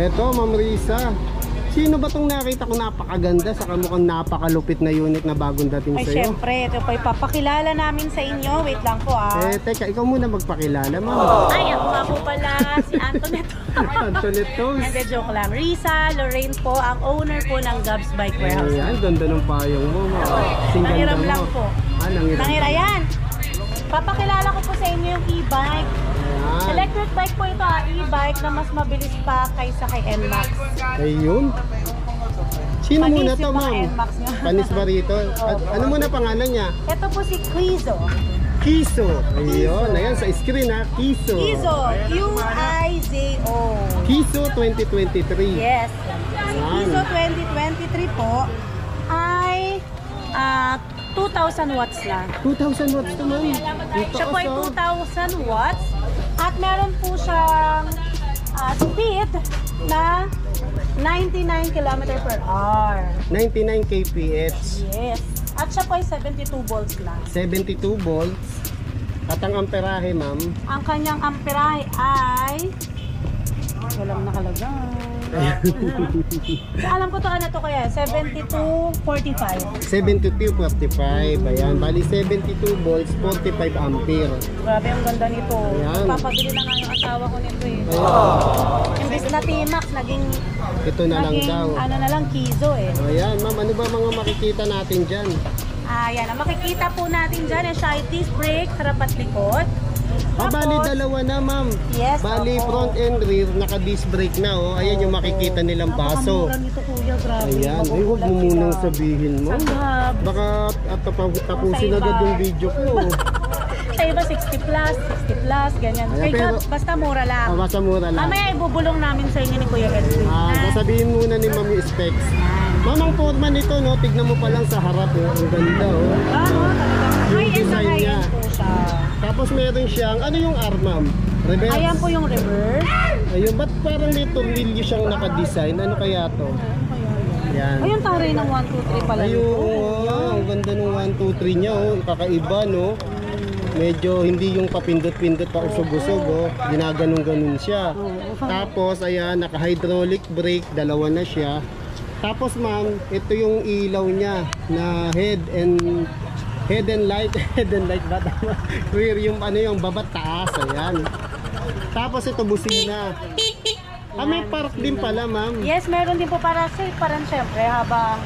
Eto, Ma'am Risa. Sino ba itong nakita ko napakaganda sa mukhang napakalupit na unit na bagong dating Ay, sa'yo? syempre, ito pa ipapakilala namin sa inyo. Wait lang po Teka, ikaw muna magpakilala, Ma'am. Ay, ako nga po pala, si Antoinette. Antoinette Toast. Hindi, joke lang. Risa Lorraine po, ang owner po ng Gabs Bike Warehouse. Ayan, ganda ng payong mo, Ma'am. Nangiram lang po. Nangiram. Yan. Papakilala ko po sa inyo yung e-bike. Ayan. Electric bike po ito, e-bike na mas mabilis pa kaysa kay NMAX. Ayun. Sino Panis muna to, yung mga Ma'am? NMAX niya. Panis ba rito? Ano muna pangalan niya? Ito po si Quizo. Kiso. Ayun, ayan sa screen ha. Kiso. Quizo, Q-I-Z-O. Kiso 2023. Yes. Ayan. Quizo 2023 po ay 2,000 watts lang. 2,000 watts to, Ma'am. Siya po ay 2,000 watts at meron po siyang speed na 99 km per hour. 99 kph. Yes. At siya po ay 72 volts lang. 72 volts. At ang amperahe, Ma'am? Ang kanyang amperahe ay walang nakalagay. Alam ko to, ano to kaya? 7245. 7245. Ayan. Bali 72 volts, 45 ampere. Grabe ang ganda nito. Ayan. Papabili na nga yung asawa ko nito eh. Ayan. Imbis na T-Max, naging Ito na lang daw. ano na lang, Kizo eh. Ayan, Ma'am. Ano ba mga makikita natin dyan? Ayan, ang makikita po natin dyan ay siya ay disc brake, harap at likod. Bali Tapos, dalawa na, Ma'am. Yes, Bali opo. front and rear, naka-disc brake na, oh. Ayan yung makikita nilang baso. Napakamura nito, kuya, grabe. Ayan. Ay, huwag mo munang sabihin mo. Sagab. Baka tapusin agad yung video ko. Sa iba 60 plus, 60 plus, ganyan. Ayan, Kaya pero- basta mura lang. Basta mura lang. Mamaya ibubulong namin sa inyo ni Kuya Edwin. Sasabihin muna ni Ma'am yung specs. Ma'am, ang forma nito, no? Tignan mo pa lang sa harap, oh. Ang ganda, oh. Talagang Yung high-end na design niya. high-end po siya. Tapos meron siyang, ano yung arm, Ma'am? Reverse? Ayan po yung reverse. Ayun, ba't parang may tornilyo siyang nakadesign? Ano kaya to? Yan. Ayun, taray ng 1, 2, 3 pala Ayun, nito. oh, ang ganda ng 1, 2, 3 niya, oh. Kakaiba, no? Medyo hindi yung papindot-pindot pa usog-usog, oh. Ginaganong-ganon siya. Tapos, ayan, naka-hydraulic brake, dalawa na siya. Tapos, Ma'am, ito yung ilaw niya na head and light. Head and light ba? Rear yung ano yung babat taas, ayan. Tapos ito busina. May park din pala, Ma'am. Yes, meron din po para safe pa rin syempre habang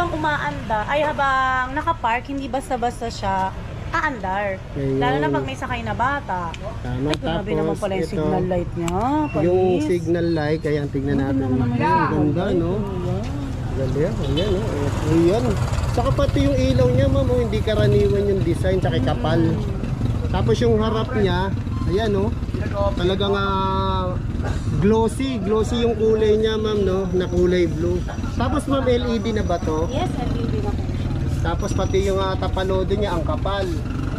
umaanda, ay habang nakapark, hindi basta-basta siya aandar. Ayun. Lalo na pag may sakay na bata. Tama. Ay, grabe naman Tapos pala yung ito, signal light niya. yung Panis. signal light, ayan, tignan natin. Ang ganda, no? Ganda yan, ayan, oh. Ayan. Saka pati yung ilaw niya, Ma'am, oh, hindi karaniwan yung design, tsaka kapal. Tapos yung harap niya, ayan, oh. Talagang glossy yung kulay niya, Ma'am, no? Na kulay blue. Tapos, Ma'am, LED na ba to? Yes, LED na po. Tapos pati yung tapalodo niya, ang kapal.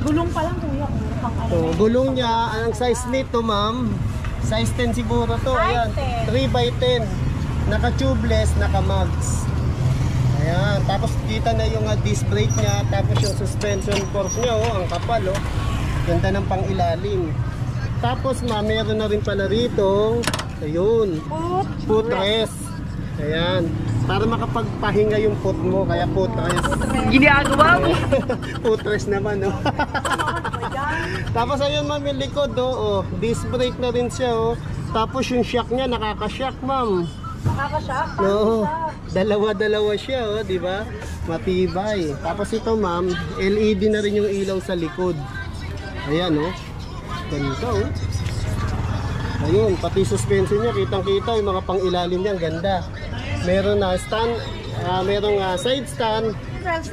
Gulong pa lang kuya. Pang ano So, na yun. gulong niya, ang size nito, Ma'am, size 10 siguro to. Ayan, Size 10. 3x10. Naka-tubeless, naka-mags. Ayan, tapos kita na yung disc brake niya, tapos yung suspension force niya, oh, ang kapal, oh. Ganda ng pang-ilalim. Tapos, Ma'am, meron na rin pala rito, ayun, footrest. Ayan, para makapagpahinga yung foot mo, kaya footrest. Ginagawa mo. Footrest naman, no? Tapos ayun, Ma'am, yung likod, oh, disc brake na rin siya, oh. Tapos yung shock niya, nakaka-shock, Ma'am. Nakaka-shock. No, dalawa-dalawa siya, oh, di ba? Matibay. Tapos ito, Ma'am, LED na rin yung ilaw sa likod. Ayan, oh. Ganito, oh. Ayun, pati suspension niya, kitang-kita yung mga pang-ilalim niya, ang ganda. Meron na stand, merong side stand.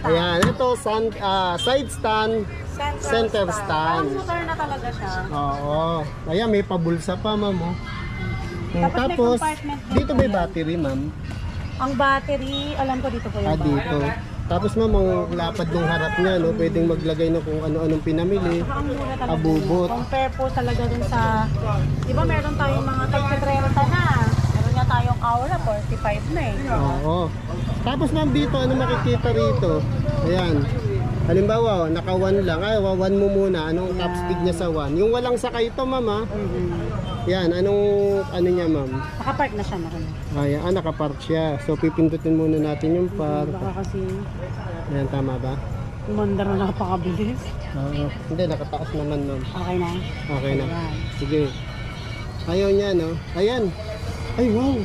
Ayan, ito side stand, center stand. Parang motor na talaga siya. Oo. Ayan, may pabulsa pa, Ma'am, oh. Tapos may Tapos, compartment din dito po may yan. battery, Ma'am. Ang battery, alam ko dito po yung Dito. Tapos, Ma'am, ang lapad ng harap niya, no? Pwedeng maglagay na kung ano-anong pinamili. Ang mura talaga. Abubot. Compare po talaga dun sa, di ba meron tayong mga tagka-30 na. Meron nga tayong Aura, 45 na eh. Oo. Tapos, Ma'am, dito, ano makikita rito? Ayan. Halimbawa, naka 1 lang. Ay, 1 mo muna. Anong top speed niya sa 1? Yung walang sakay ito, Ma'am, ha? Yan, anong ano niya ma'am? Nakapark na siya, Ayan, nakapark siya. So pipindutin muna natin yung park. Baka kasi Ayan, tama ba? umandar na napakabilis. Oo. Hindi, nakataas naman ma'am. Okay na? Okay na. Ayan. Sige. Ayaw niya, no? Ayan. Ay, wow.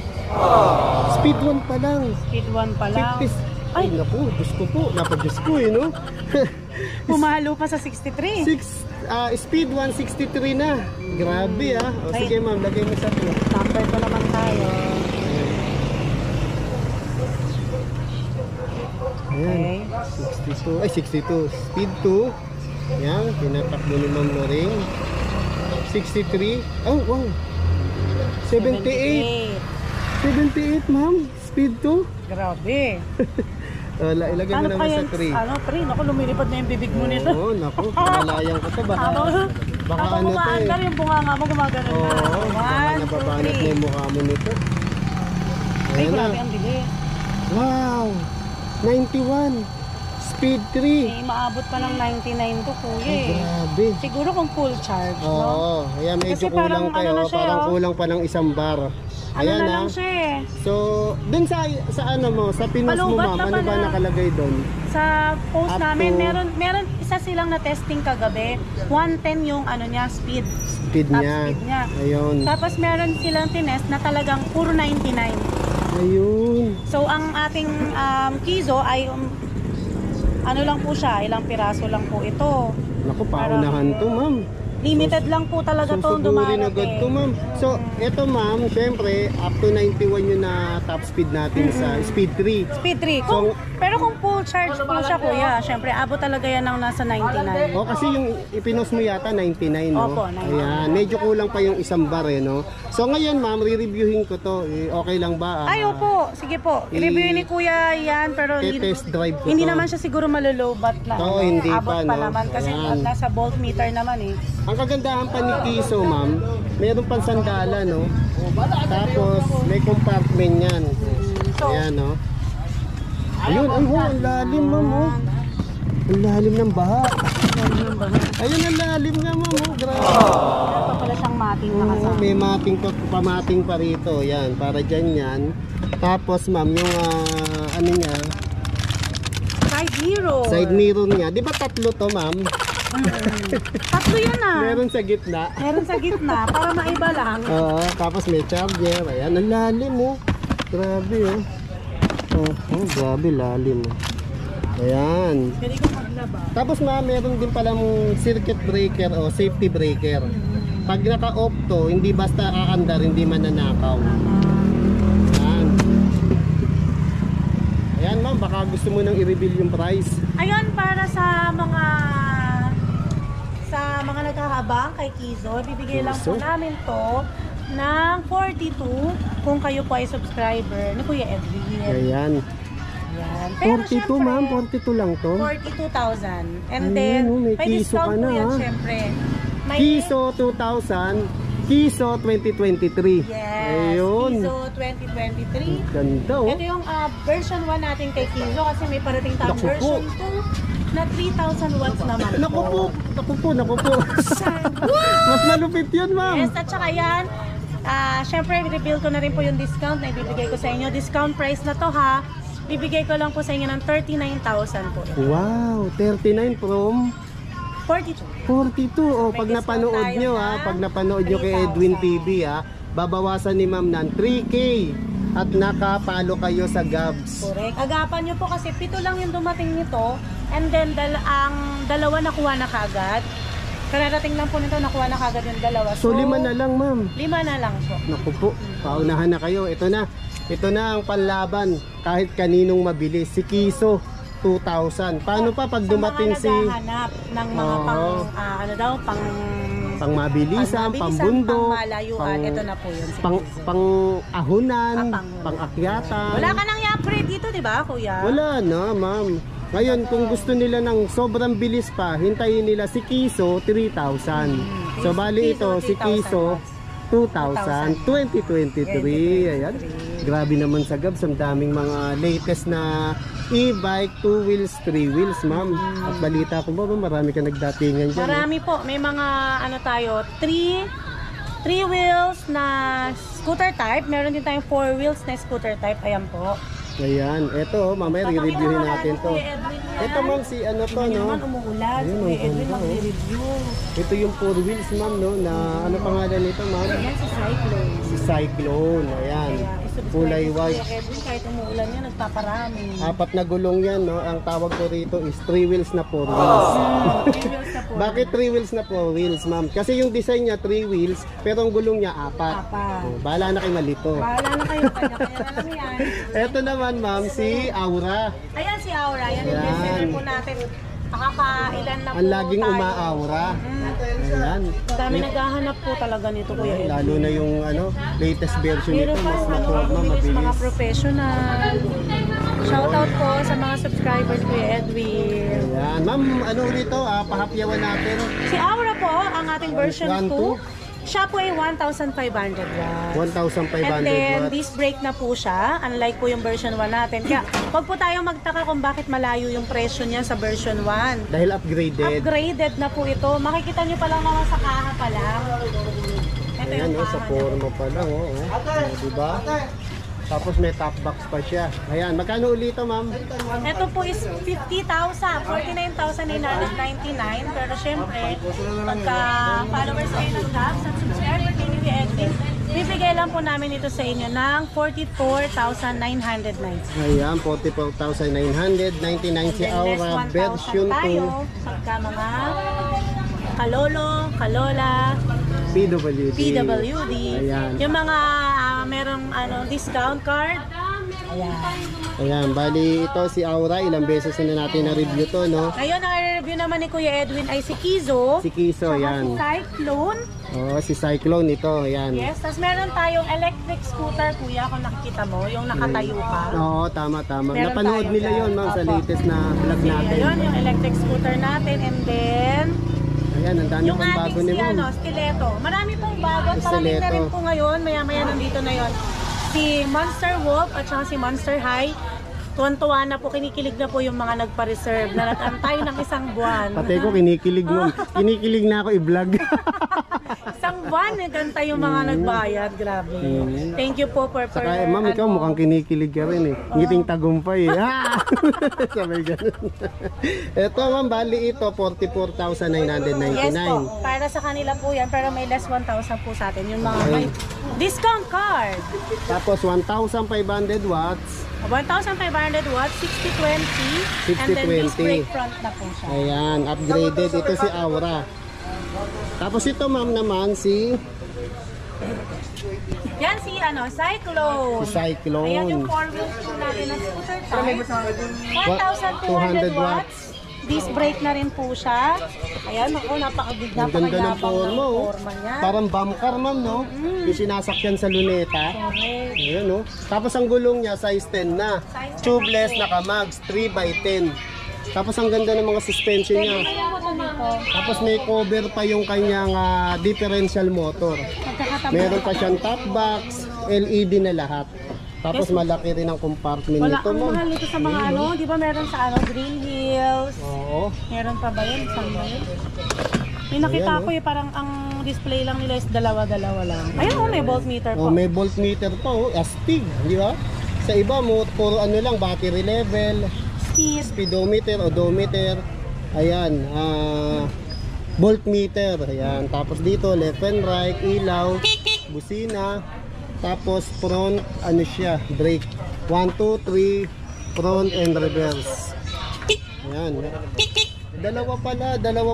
Speed 1 pa lang. Speed 1 pa lang. 50. Ay, naku, Diyos ko po. Diyos ko eh, no? Pumalo pa sa 63. Speed 163 na. Grabe ah. O, Ay. sige ma'am, lagay mo sa ano. Number pa naman tayo. Ayan. Okay. 62. Ay, 62. Speed 2. Ayan, tinatakbo ni Ma'am Loring. 63. Oh, wow. 78. 78, ma'am. Speed 2. Grabe. Ilagay mo naman sa 3. Ano, 3? Naku, lumilipad na yung bibig mo nito. Oo, naku. Pinalayang ko to. Baka Habang ano to eh. umaandar yung bunganga mo, gumagano Oo, na. baka 1, 2, nababanat na 3. yung mukha mo nito. Ay, Ayan grabe na. ang bilis. Wow. 91. Speed 3. Eh, maabot pa ng 99 to, kuya Ay, eh. grabe. Siguro kung full charge, no? Oo, ayan medyo Kasi kulang parang kayo, ano na siya, parang oh. kulang pa ng isang bar. Ano Ayan na ah. lang siya eh. So, dun sa ano mo, sa pinos mo Palubat ma'am, ano naman ba na. nakalagay doon? Sa post Up namin, to- meron isa silang na testing kagabi. 110 yung ano niya, speed. Speed Top niya. speed niya. Ayun. Tapos meron silang tinest na talagang puro 99. Ayun. So ang ating Kizo ay ano lang po siya, ilang piraso lang po ito. Naku, paunahan to ma'am. Limited lang po talaga to Susugurin agad to dumarating. ma'am. So, eto ma'am, syempre, up to 91 yun na top speed natin sa speed 3. Speed 3. Pero kung full charge po siya, kuya, syempre abot talaga yan ng nasa 99. O kasi yung ipinos mo yata 99, no? Opo, 99. Ayan, medyo kulang pa yung isang bar eh, no? So ngayon ma'am, re-reviewin ko to. Okay lang ba? Ay, opo. Sige po. I-review ni kuya yan, pero Test drive ko hindi to. naman siya siguro malolobat na. Oo, hindi abot pa, pa no? naman kasi Ayan. nasa voltmeter naman eh. Ang kagandahan pa ni Kiso, ma'am, meron pang sandala, no? Tapos, may compartment yan. So, Ayan, no? Ayun, ay, wow, ang lalim, ma'am, oh. Ang lalim ng baha. Ayun, ang lalim nga, ma'am, oh. Grabe. meron pa pala siyang mating Oo, nakasama. may mating pa, pamating pa rito. Yan, para dyan yan. Tapos, ma'am, yung, ano niya, Side mirror. side mirror niya. Di ba tatlo to, ma'am? Tatlo yan ah. Meron sa gitna. Meron sa gitna para maiba lang. Oo, tapos may charger. Ayan, ang lalim oh. Grabe oh. Oh, grabe lalim oh. Ayan. Pwede ko maglaba. Tapos meron din palang circuit breaker o safety breaker. Pag naka-off to, hindi basta aandar, hindi mananakaw. Ayan. Ayan ma'am, baka gusto mo nang i-reveal yung price. Ayun, para sa mga naghahabang kay Kizo, bibigay lang po Kizo? namin to ng 42 kung kayo po ay subscriber ni Kuya Edwin. Ayan. Ayan. 42 ma'am, 42 lang to. 42,000. And Ayun, then, oh, may may Kizo discount ka na, po yan, ah. syempre. May Kiso 2000, Kiso 2023. Yes, Ayun. Kizo 2023. Ganda oh. Ito yung version 1 natin kay Kizo kasi may parating tayong Naku po. version 2 na 3,000 watts naman. Naku po. Mas malupit yun, ma'am. Yes, at saka yan, syempre, reveal ko na rin po yung discount na ibibigay ko sa inyo. Discount price na to ha. Bibigay ko lang po sa inyo ng 39,000 po. Wow, 39 from 42. 42. Oh, May pag discount napanood tayo nyo na ha, pag napanood nyo kay 3,000. Edwin TV ha, babawasan ni ma'am ng 3K at nakapalo kayo sa Gabs. Correct. Agapan nyo po kasi 7 lang yung dumating nito and then ang dalawa nakuha na kagad. Kararating lang po nito, nakuha na kagad yung dalawa. So 5 na lang, ma'am. 5 na lang po. Naku po, paunahan na kayo. Ito na ang panlaban kahit kaninong mabilis. Si Kiso 2,000. Paano pa pag dumating sa si mga naghahanap ng mga Oo. pang mabilisan, pambundok, pangmalayuan, ito na po yun. Si pang Kizo. ahunan, Pang-ahunan. pang-akyatan. Wala ka nang i-upgrade dito, di ba, kuya? Wala na, ma'am. Ngayon, kung gusto nila ng sobrang bilis pa, hintayin nila si Kiso 3,000. So, bali ito, si Kiso 2,000, 2023. Ayan. Grabe naman sa Gabs, ang daming mga latest na e-bike, 2 wheels, 3 wheels, ma'am. At balita ko ba, marami ka nagdatingan dyan. Marami po. May mga, 3 3 wheels na scooter type. Meron din tayong 4 wheels na scooter type. Ayan po. Ayan, eto mamaya re-reviewin natin to. Ito ma'am, si ano to, Hindi no? naman umuulan. Ayun, Kuya ang Edwin ganda, oh. mag-review. Ito yung 4 wheels ma'am, no? Na ano pangalan nito ma'am? Ayan si Cyclone. Si Cyclone, ayan. Kulay white. Kuya Edwin, kahit umuulan yan, nagpaparami. 4 na gulong yan, no? Ang tawag ko rito is 3 wheels na 4 wheels. 3 wheels na po. Bakit 3 wheels na 4 wheels, ma'am? Kasi yung design niya 3 wheels, pero ang gulong niya 4. Oh, bahala na kayo malito. Bahala na kayo. Kanya-kanya na lang yan. Ito naman, ma'am, si Aura. Ayan si Aura. Yan yung Ayan. bestseller po natin. Nakakailan na po Ang laging tayo. umaaura. Ayan. Dami naghahanap po talaga nito, Kuya Edwin. Lalo na yung ano, latest version Pero nito, pa, mas ano, maturma, mabilis mga mabilis. professional. Shoutout po sa mga subscribers, Kuya Edwin. Ayan. Ma'am, ano rito, pahapyawan natin. Si Aura po, ang ating version 1, 2. Siya po ay 1,500 watts. 1,500 And then, watts. disc brake na po siya. Unlike po yung version 1 natin. Kaya, wag po tayong magtaka kung bakit malayo yung presyo niya sa version 1. Dahil upgraded. Upgraded na po ito. Makikita nyo pa lang naman sa kaha pa lang. Ito Ayan, yung oh, sa kaha niya. forma pa lang, oh. Diba? Tapos may top box pa siya. Ayan, magkano ulit ito, ma'am? Ito po is 50,000, 49,999. Pero syempre, pagka followers kayo ng Gabs at subscriber kayo ni Edwin, bibigay lang po namin ito sa inyo ng 44,999. Ayan, 44,999 si Aura version 2 tayo pagka mga kalolo, kalola, PWD. PWD. Ayan. Yung mga merong discount card. Ayan. Ayan, bali ito si Aura, ilang beses na natin na-review to, no? Ngayon, ang review naman ni Kuya Edwin ay si Kizo. Si Kiso, Saka ayan. si Cyclone. Oh, si Cyclone ito, ayan. Yes, tapos meron tayong electric scooter, Kuya, kung nakikita mo, yung nakatayo ka. Oo, tama. Meron Napanood tayo nila dyan. yon, ma'am, sa Opo. latest na vlog natin. Ayun, yung electric scooter natin. And then, Ayan, ang dami yung pang bago ating ni si ma'am. Stiletto. Marami pong bago. At marami na Stiletto. rin po ngayon. Maya-maya nandito na yon. Si Monster Wolf at saka si Monster High. Tuwan-tuwa na po, kinikilig na po yung mga nagpa-reserve na nag-antay ng isang buwan. Pati ko kinikilig mo. Kinikilig na ako i-vlog. Isang buwan, ganta yung mga nagbayad. Grabe. Thank you po for Saka, ma'am, ikaw mukhang kinikilig ka rin eh. Ngiting tagumpay eh. Sabay ganun. Ito, ma'am, bali ito, 44,999. Yes po, para sa kanila po yan, pero may less 1,000 po sa atin. Yung mga may discount card. Tapos 1,500 watts. 1,500 watts, 60/20, and then 60/20. disc brake front na po siya. Ayan, upgraded. Ito si Aura. Tapos ito, ma'am, naman si Yan si Cyclone. Si Cyclone. Ayan yung 4 wheels po natin na scooter type. 1,200 watts. Disc brake na rin po siya. Ayan, ako, napakabig, ang ganda ng napakayabang forma, oh. forma niya. Parang bump car, ma'am, no? Yung sinasakyan sa luneta. Correct. Ayan, no? Tapos ang gulong niya, size 10 na. Size 10 Tubeless, na. naka-mags, 3x10. Tapos ang ganda ng mga suspension niya. Ayan po dito. Tapos may cover pa yung kanyang differential motor. Magkakatabi. Meron pa siyang top box, LED na lahat. Tapos Yes. malaki rin ang compartment Wala, nito, ang ma'am. mahal nito sa mga di ba meron sa Green Hills? Oo. Meron pa ba yun? Saan ba yun? May nakita Ayan, ko parang ang display lang nila is dalawa-dalawa lang. Ayun may voltmeter Oh, po. may voltmeter pa, oh. Astig, di ba? Sa iba mo, puro ano lang, battery level, Speed. speedometer, odometer. Ayan, voltmeter. Ayan, tapos dito left and right, ilaw, busina. Tapos front, ano siya, brake. 1, 2, 3, front and reverse. Ayan. Dalawa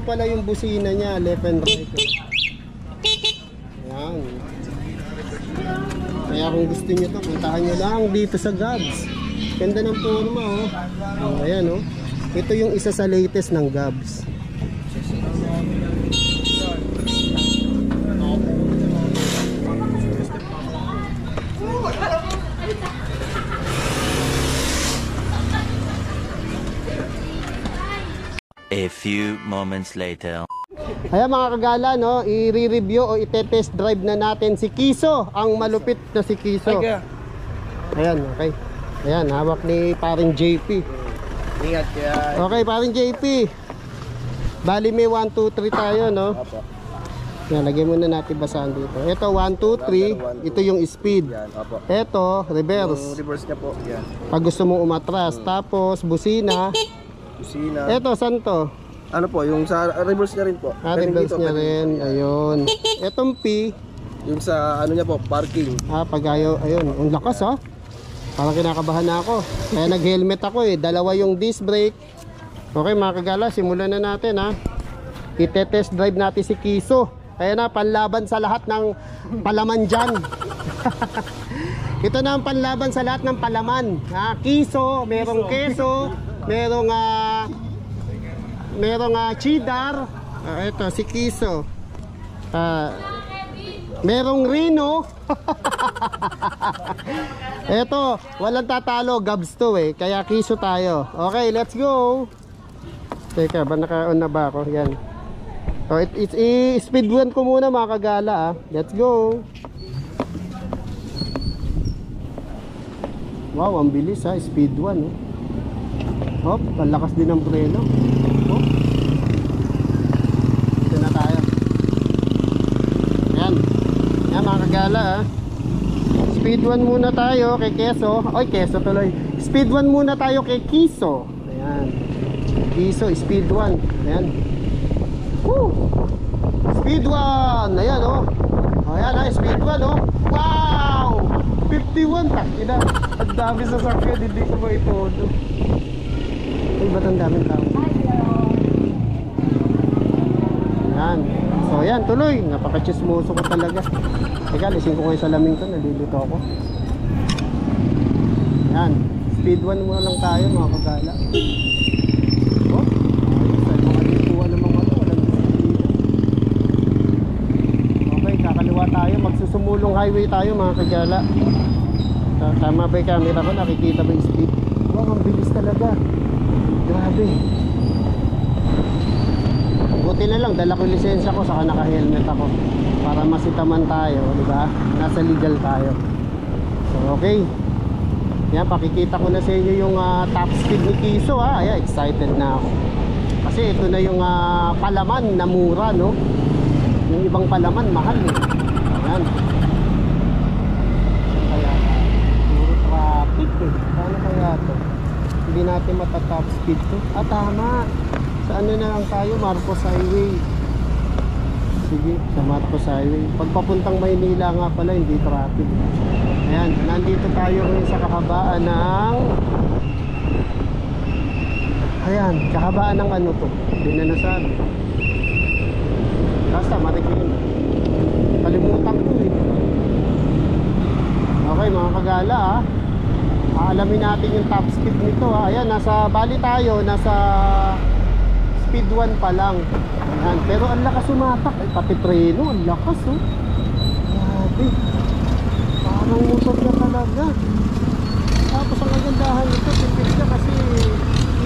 pala yung busina niya, left and right. Ayan. Kaya kung gusto niyo to, puntahan niyo lang dito sa Gabs. Ganda ng forma, oh. Oh, ayan, oh. Ito yung isa sa latest ng Gabs. A few moments later. Ayan mga kagala, no, i-review o i-test drive na natin si Kiso, ang malupit na si Kiso. Ayan, okay. Ayan, hawak ni paring JP. Ingat yan. Okay, paring JP. Bali may 1, 2, 3 tayo, no? Yan, lagyan muna natin basahan dito. Ito, 1, 2, 3. Ito yung speed. Yan, opo. Ito, Yung reverse. reverse niya po, yan. Pag gusto mo umatras. Tapos, busina. Kusina. Ito, saan to? Ano po, yung sa reverse niya rin po. Reverse dito, niya pwedeng rin. dito, yan. Ayun. Itong P. Yung sa ano niya po, parking. Pag ayaw, ayun. Ang lakas ha. Parang kinakabahan na ako. Kaya nag-helmet ako eh. Dalawa yung disc brake. Okay mga kagala, simulan na natin ha. Ite-test drive natin si Kiso. Kaya na, panlaban sa lahat ng palaman dyan. Ito na ang panlaban sa lahat ng palaman. Kiso, merong keso, merong cheddar. Ito, si Kiso. Merong Rino. Ito, walang tatalo, gabs to eh. Kaya Kiso tayo. Okay, let's go. Teka, ba naka-on na ba ako? Yan. So, speed run ko muna mga kagala. Let's go. Wow, ang bilis ha. Speed 1 oh. Hop, ang lakas din ng preno. Hop. Ito na tayo. Yan. Yan mga kagala ha. Speed 1 muna tayo kay Keso. Oy, Keso tuloy. Speed 1 muna tayo kay Kiso. Ayan. Kiso, speed 1. Ayan. Woo! Speed 1. Ayan oh. Ayan ha, speed 1 oh. Wow! 51. Takina. Ang dami sa sakyan. Hindi ko ba itodo. Ay, ba't ang daming tao? Ayan. So ayan, tuloy. Napaka-chismoso ko talaga. Teka, lising ko ngayon sa laming to. Nalilito ako. Ayan. Speed 1 muna lang tayo mga kagala. Oh, ayos. Ay, mga dituan ng mga walang disiplina. Okay, kakaliwa tayo. Magsusumulong highway tayo mga kagala. Tama ba yung camera ko? Nakikita ba yung speed? Wow, ang bilis talaga. Grabe. Buti na lang, dala ko yung lisensya ko, saka naka-helmet ako para masitaman tayo, di ba? Nasa legal tayo. So, okay. Yan, pakikita ko na sa inyo yung top speed ni Kiso ha. Ayan, excited na ako. Kasi ito na yung palaman na mura, no? Yung ibang palaman, mahal eh. Ayan. Kaya, puro traffic eh. Paano kaya ito? Hindi natin matatop speed to. Tama. Sa ano na lang tayo? Marcos Highway. Sige, sa Marcos Highway. Pagpapuntang Maynila nga pala, hindi traffic. Ayan, nandito tayo ngayon sa kahabaan ng... Ayan, kahabaan ng ano to? Hindi na nasabi. Basta, marikin. Kalimutan ko eh. Okay mga kagala ha. Alamin natin yung top speed nito ha. Ayan, bali tayo, nasa speed 1 pa lang. Ayan, pero ang lakas sumatak. Ay, pati preno, ang lakas oh. Grabe. Parang motor na talaga. Tapos ang kagandahan nito, tipid siya kasi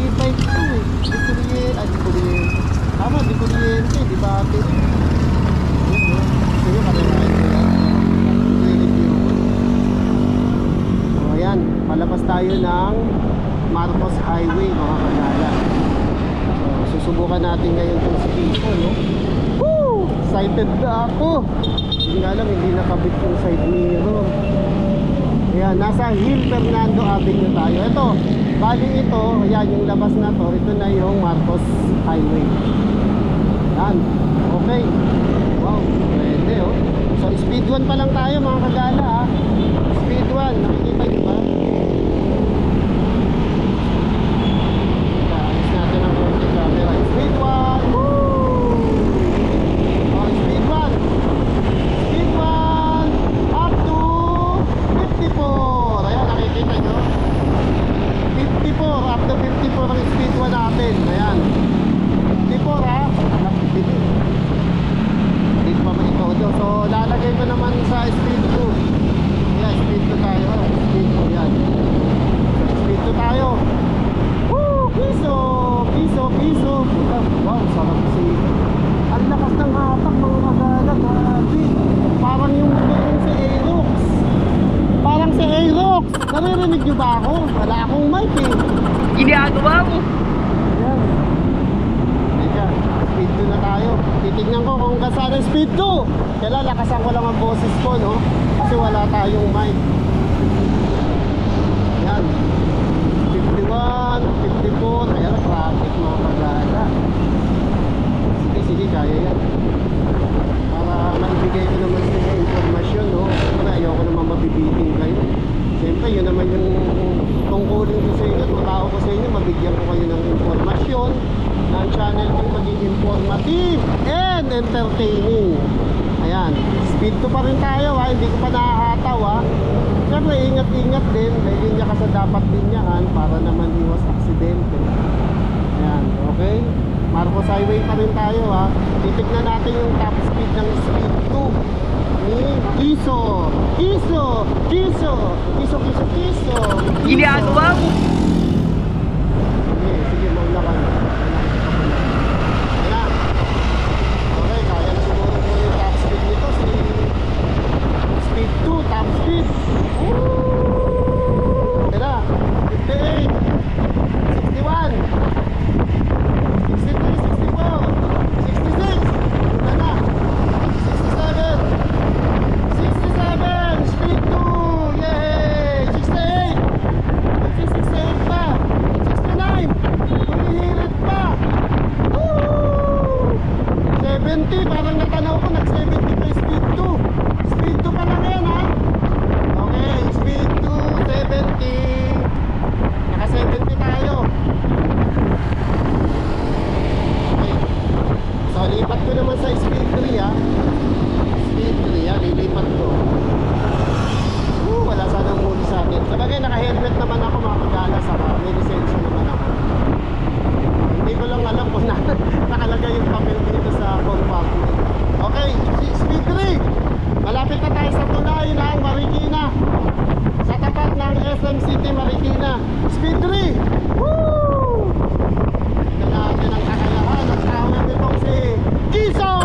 e-bike to eh. Di kuryente. Tama, di kuryente, di battery. Sige, karinahin ko yan. I-review ko. So ayan, palabas tayo ng Marcos Highway mga kagala. So susubukan natin ngayon itong speed ko, no? Woo! Excited na ako. Hindi nga alam, hindi nakabit yung side mirror. Ayan, nasa Hill Fernando Avenue tayo. Ito, bali ito, ayan yung labas na to. Ito na yung Marcos Highway. Ayan, okay. Wow, pwede oh. So speed 1 pa lang tayo mga kagala ha. Speed 1, nakikita nyo ba? Alis natin ang konti camera. Speed 1! Woo! Oh, speed 1! Speed 1! Up to 54! Ayan, nakikita nyo? 54! Up to 54 ang speed 1 natin. Ayan. 54 ha? Hindi pa ba ito? So, lalagay ko naman sa speed 2. Ayan, speed 2 tayo. Speed 2 yan. Speed 2 tayo. Woo! Piso! Piso! Piso! Wow, sarap kasi. Ang lakas ng hatak mga kagala. Grabe. Parang yung motor yung si Aerox. Parang si Aerox. Naririnig nyo ba ako? Wala akong mic eh. Ginagawa mo. Ayan. Teka, speed 2 na tayo. tignan ko kung kasana speed 2. Kailan lakasan ko lang ang boses ko, no? Kasi wala tayong mic. Yan. 51, 54. Kaya traffic mga kagala. Sige, kaya yan. Para maibigay ko naman sa inyo informasyon, no? Siyempre, ayoko naman mabibiting kayo. Siyempre, yun naman yung tungkulin ko sa inyo. Matao ko sa inyo, mabigyan ko kayo ng informasyon na ang channel ko maging informative and entertaining. Ayan, speed 2 pa rin tayo ha, hindi ko pa nakahataw ha. Siyempre, ingat-ingat din, may linya ka sa dapat linyahan para naman iwas aksidente. Ayan, okay? Marcos Highway pa rin tayo ha. Titignan natin yung top speed ng speed 2 ni Kiso. Ginagawa mo! Sige, maula ka na. Ayan. Okay, kaya na siguro po yung top speed nito. Speed 2, top speed. Kaya 58, 61, 63, 64, 66. Ito na. 67, speed 2. Yay! 68. 68 pa. 69. Humihirit pa. Woo! 70. Parang natanaw ko nag-70 pa yung speed 2. Speed 2 pa lang yan ha. Okay, speed 2, 70. Naka-70 tayo. Okay. So, lipat ko naman sa speed 3 ha. Speed 3 ha, lilipat ko. Wala sanang muli sa akin. Sabagay, naka-helmet naman ako mga kagala. Saka may lisensya naman ako. Hindi ko lang alam kung nakalagay yung papel dito sa compartment. Okay, speed 3. Malapit na tayo sa tulay ng Marikina. Sa tapat ng SM City Marikina. Speed 3. Woo! Tignan natin ang kakayahan ng tao nitong si Kiso!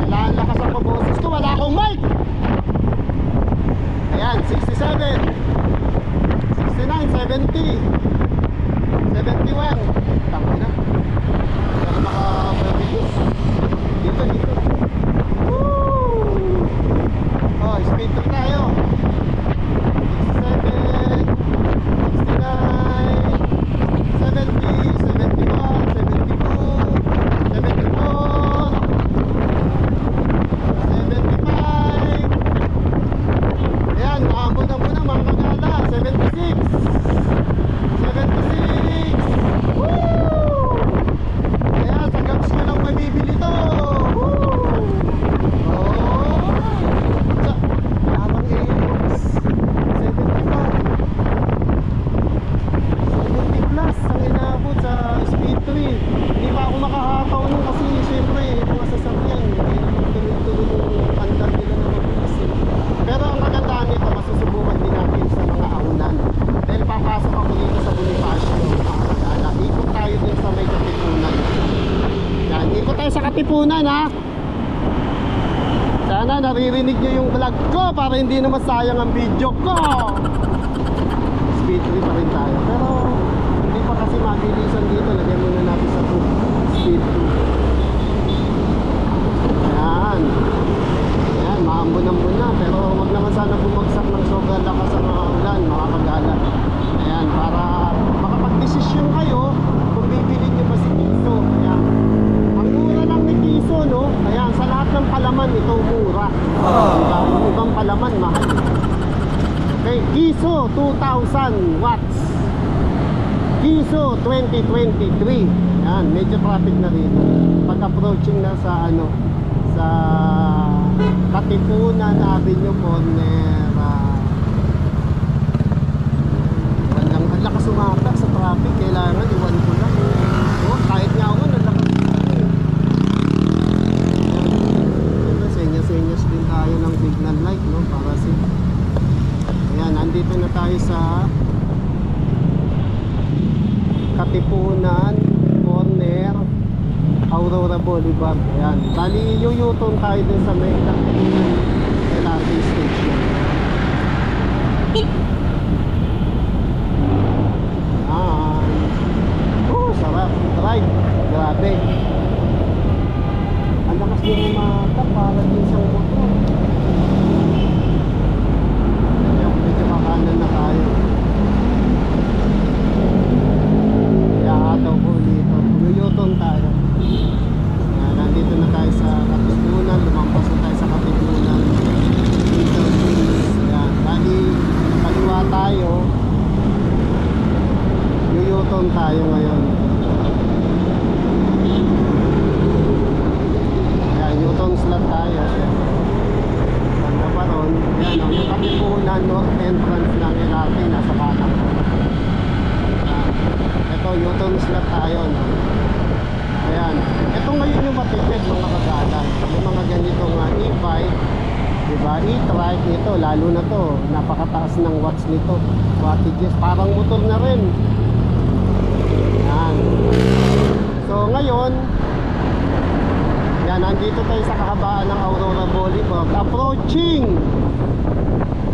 Kailangan lakas ang paboses ko. Wala akong mic! Ayan, 67, 69, 70, 71. Tama na. Pero naka-previous. Dito. Woo! Oh, speed 2 tayo. 67, 69, 70, 71, 72, 74, 75. Ayan, maambon na muna mga kagala. 76, 76. Woo! Ayan, sa gabs ko lang mabibili to. Woo! Oh! Sa, habang i-box. 75. 70 plus ang inaabot sa speed 3. Hindi pa ako makahataw nun kasi syempre, mga sasakyan. Hindi naman tuloy-tuloy yung andar nila na mabilis eh. Pero ang magandaan nito, masusubukan din natin sa mga aunan. Dahil papasok ako dito sa Bonifacio, makakagala. Ikot tayo din sa may Katipunan. Yan, ikot tayo sa Katipunan ha. Sana naririnig nyo yung vlog ko para hindi na masayang ang video ko. Speed 3 pa rin tayo. Pero hindi pa kasi mabilisan dito. Lagyan muna natin sa 2. Speed 2. Yan. Ayan, maambon-ambon na. Pero wag naman sana bumagsak ng sobrang lakas ang mga ulan, mga kagala. Ayan, para makapag-desisyon kayo kung bibili nyo ba si Kiso. Ayan. Ang mura lang ni Kiso, no? Ayan, sa lahat ng palaman, ito mura. Diba? Yung ibang palaman, mahal. Okay, Kiso, 2,000 watts. Kiso, 2023. Ayan, medyo traffic na rin. Pag-approaching na sa ano, sa Katipunan Avenue Corner. Ang lakas umata sa traffic. Kailangan iwan ko lang. Oh, kahit nga ako, nalakas. Senyas-senyas din tayo ng signal light, no? Para si... Ayan, nandito na tayo sa Katipunan Corner, Aurora Boulevard. Ayan, bali yuyutong tayo din sa may Katipunan LRT station. Sarap drive, grabe. medyo umata para din siyang motor. Ayan, medyo makanan na tayo. Kaya ataw po dito. Yuyutong tayo. Nandito na tayo sa Katipunan. Lumampas na tayo sa Katipunan. Dito. Ayan. Bali, kaliwa tayo. Yuyutong tayo ngayon. Newton slot tayo. Ganda pa ron. Yan o, yung Katipunan North entrance ng LRT nasa kanan. Ito, Newton slot tayo, no? Ayan. Ito ngayon yung matipid mga kagalan. Yung mga ganitong e-bike, diba? E-trike nito, lalo na to. Napakataas ng watts nito. Wattages, parang motor na rin. Yan. So ngayon, yan, nandito tayo sa kahabaan ng Aurora Boulevard. Approaching!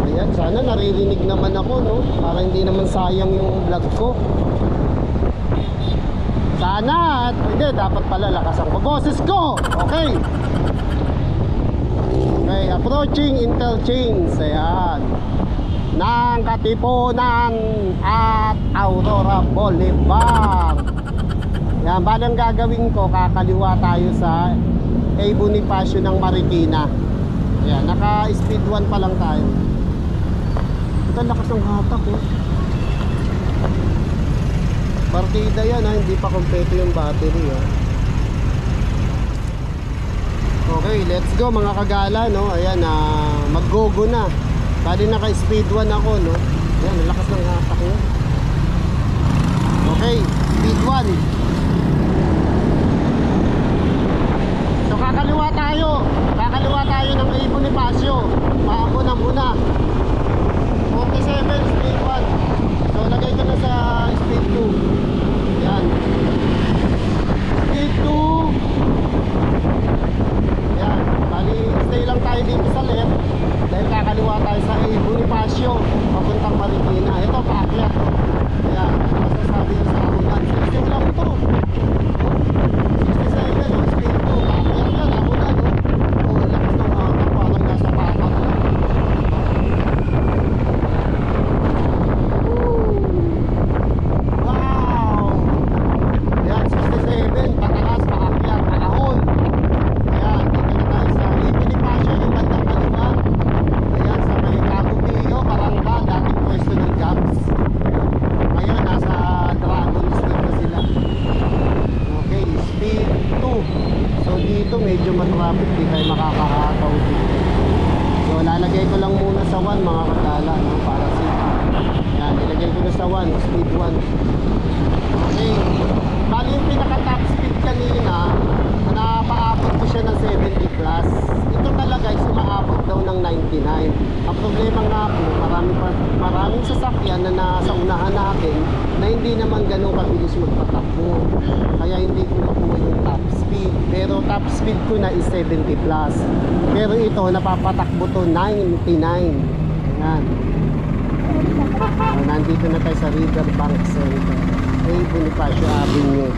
Ayan, sana naririnig naman ako, no? Para hindi naman sayang yung vlog ko. Sana! Hindi, dapat pala lakasan ko boses ko! Okay! Okay, approaching interchange. Ayan. Ng Katipunan at Aurora Boulevard. Yan, balang gagawin ko, kakaliwa tayo sa A. Bonifacio ng Marikina. Ayan, naka speed 1 pa lang tayo. Ito lakas ng hatak, oh. Partida yan, ha? Hindi pa kompleto yung battery, oh. Okay, let's go mga kagala, no? Ayan, mag-go-go na. Bali naka speed 1 ako, no? Ayan, lakas ng hatak, no? Okay, speed 1. Kakaliwa tayo ng A. Bonifacio. Maambon-ambuna 47 speed 1. So lagay ko na sa speed 2. Yan, speed 2. Yan, bali stay lang tayo dito sa left dahil kakaliwa tayo sa A. Bonifacio papuntang Marikina. Ito paakyat. Yan, masasabi nyo sa akin, 60 lang ito. 67 speed 2. Paakyat yan, ako na, no? Oh, lakas ng hatak, parang nasa patak. Wow! Yan, 67, patalas, paakyat, paahon. Ayan, dito na tayo sa A. Bonifacio, yung bandang kaliwa. Ayan, sa may Cagupillo, Barangka, dating pwesto ng Gabs. Ngayon, nasa Dragon Street na sila. Okay, speed 2. So dito medyo matraffic, di tayo makakahataw dito. So lalagay ko lang muna sa 1 mga katala, no, para safe. Yan, ilagay ko na sa 1, speed 1. Okay, bali yung pinaka top speed kanina, napaabot ko siya ng 70 plus. Ito talaga is umaabot daw ng 99. Ang problema nga po, maraming sasakyan na nasa unahan natin na hindi naman ganun kabilis magpatakbo. Kaya hindi ko nakuha yung top speed. Pero top speed ko na is 70 plus. Pero ito, napapatakbo to 99. Ayan. So, nandito na tayo sa Riverbank Center. A. Bonifacio Avenue.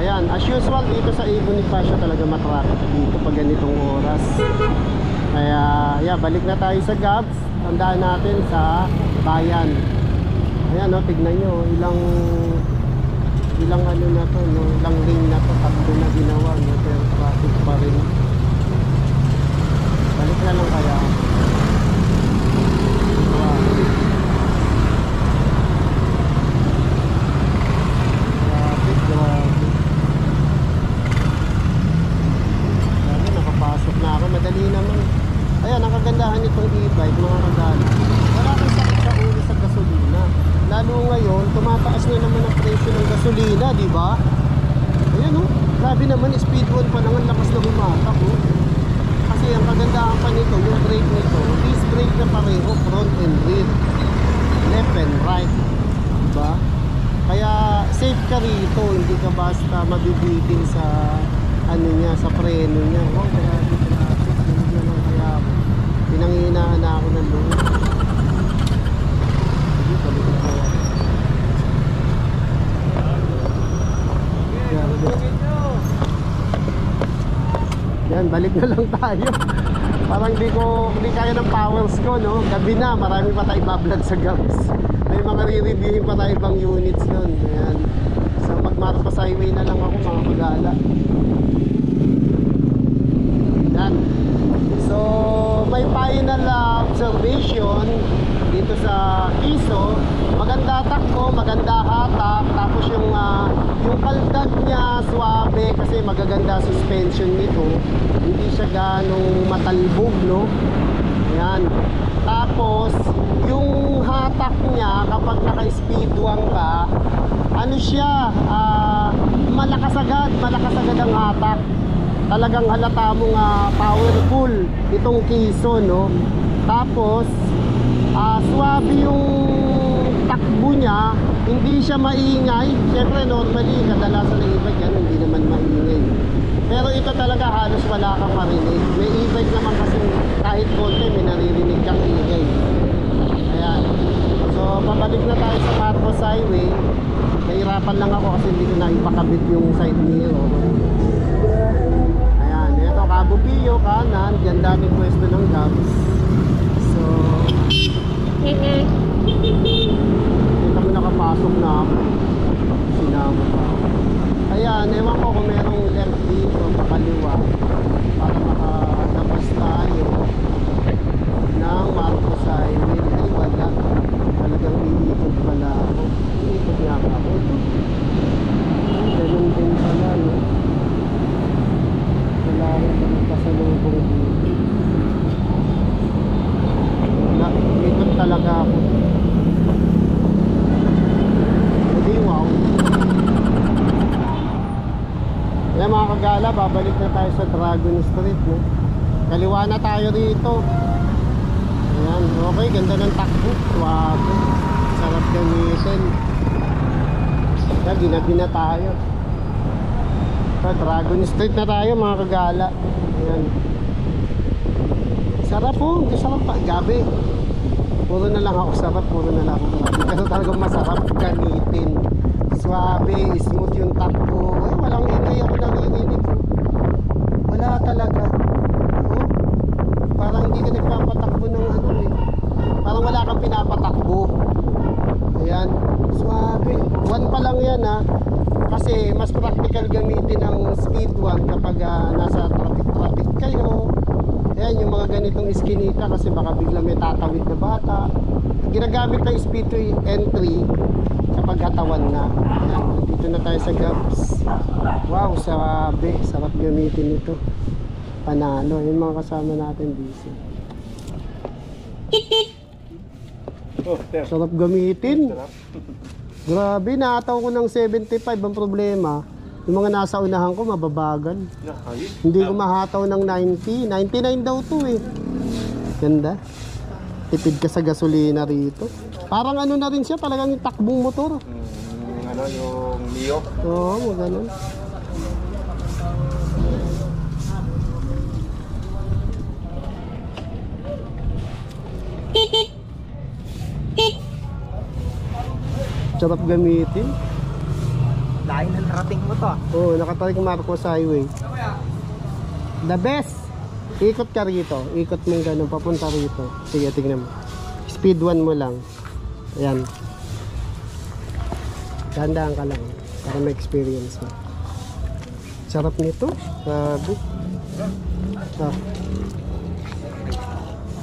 Ayan, as usual dito sa A. Bonifacio talaga matraffic dito pag ganitong oras. Kaya, yeah, balik na tayo sa Gabs. Tandaan natin sa bayan. Ayan, no, tignan nyo, ilang ano na to, no, ilang lane na to, tatlo na ginawa, no, pero traffic pa rin. Balik na lang kaya. Madali naman. Ayan, ang kagandahan nitong e-bike mga kagala, wala kang sakit sa ulo sa gasolina. Lalo ngayon, tumataas na naman ang presyo ng gasolina, di ba? Ayan oh. Grabe naman, speed 1 pa lang, ang lakas na humatak oh. Kasi ang kagandahan pa nito, yung brake nito, disc brake na pareho, front and rear, left and right, diba? Kaya safe ka rito, hindi ka basta mabibitin sa ano niya, sa preno niya. Oh, grabe, hindi naman kaya ako. Pinanghihinaan na ako ng loob. Sige, balik na ako. Yan, balik na lang tayo. Parang hindi kaya ng powers ko, no? Gabi na, marami pa tayo bablog sa gaps. May mga re-reviewin pa tayo ibang units nun. Ayan. So magmarpas highway na lang ako, mga magala. Yan. So may final observation dito sa Iso. Maganda takbo, maganda hatak. Tapos yung kaldag niya suabe kasi magaganda suspension nito. Hindi siya ganong matalbog, no? Ayan. Tapos yung hatak niya kapag naka-speedwang ka, ano siya, malakas agad ang hatak. Talagang halata mong powerful itong Kiso, no? Tapos suwabe yung takbo niya, hindi siya maingay. Siyempre normally kadalasan ng e-bike yan, hindi naman maingay. Pero ito talaga halos wala kang marinig. May e-bike naman kasi kahit konti may naririnig kang ingay. Ayan. So pabalik na tayo sa Marcos Highway. Nahirapan lang ako kasi hindi ko na ipakabit yung side mirror. Ayan, ito Cabo Pio, kanan. Diyan daming pwesto ng gaps. So dito mo nakapasok na ako. Sinama pa ako. Ayan, ewan ko kung merong left dito pakaliwa para makalabas tayo ng Marcos Highway. Ay wala, talagang iikot pala ako. Iikot nga pa ako. Ganun din pala, no? Wala rin pasalubong dito. Wala, iikot talaga ako. Hindi, wow. Kaya mga kagala, babalik na tayo sa Dragon Street, no? Kaliwa na tayo rito. Ayan, okay, ganda ng takbo. Wow, sarap gamitin. Kaya ginabi na tayo. Sa Dragon Street na tayo mga kagala. Ayan. Sarap po, sarap pa. Gabi. Puro na lang ako sarap, puro na lang ako gabi. Pero talagang masarap gamitin. Suabe, smooth yung takbo. Ay, walang ingay ako nanginginig. Wala talaga. Oh, parang hindi ka nagpapatakbo ng ano eh. Parang wala kang pinapatakbo. Ayan, suabe. 1 pa lang yan ha. Kasi mas practical gamitin ang speed 1 kapag nasa traffic kayo. Ayan, yung mga ganitong iskinita kasi baka bigla may tatawid na bata. Ginagamit na speed 2 and 3 kapag hatawan na. Ayan, dito na tayo sa gaps. Wow, sabi, sarap gamitin ito. Panalo, yung mga kasama natin dito. Sarap gamitin. Grabe, naataw ko ng 75. Ang problema, yung mga nasa unahan ko mababagal. Hindi ko mahataw ng 90. 99 daw to eh. Ganda. Tipid ka sa gasolina rito. Parang ano na rin siya, talagang takbong motor. Ano, yung Mio? Oo, ganun. Sarap gamitin. Lain na narating mo to. Oo, nakatarik Marcos Highway. The best! Ikot ka rito. Ikot mo ganun, papunta rito. Sige, tignan mo. Speed 1 mo lang. Ayan. Dahan-dahan ka lang para may experience mo. Sarap nito. Sabi.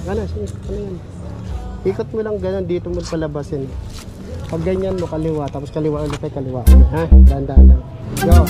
Gano'n, sige. Ano yan? Ikot mo lang ganun, dito mo palabasin. Pag ganyan mo kaliwa, tapos kaliwa ulit ay kaliwa. Ha? Dahan-dahan lang. Go!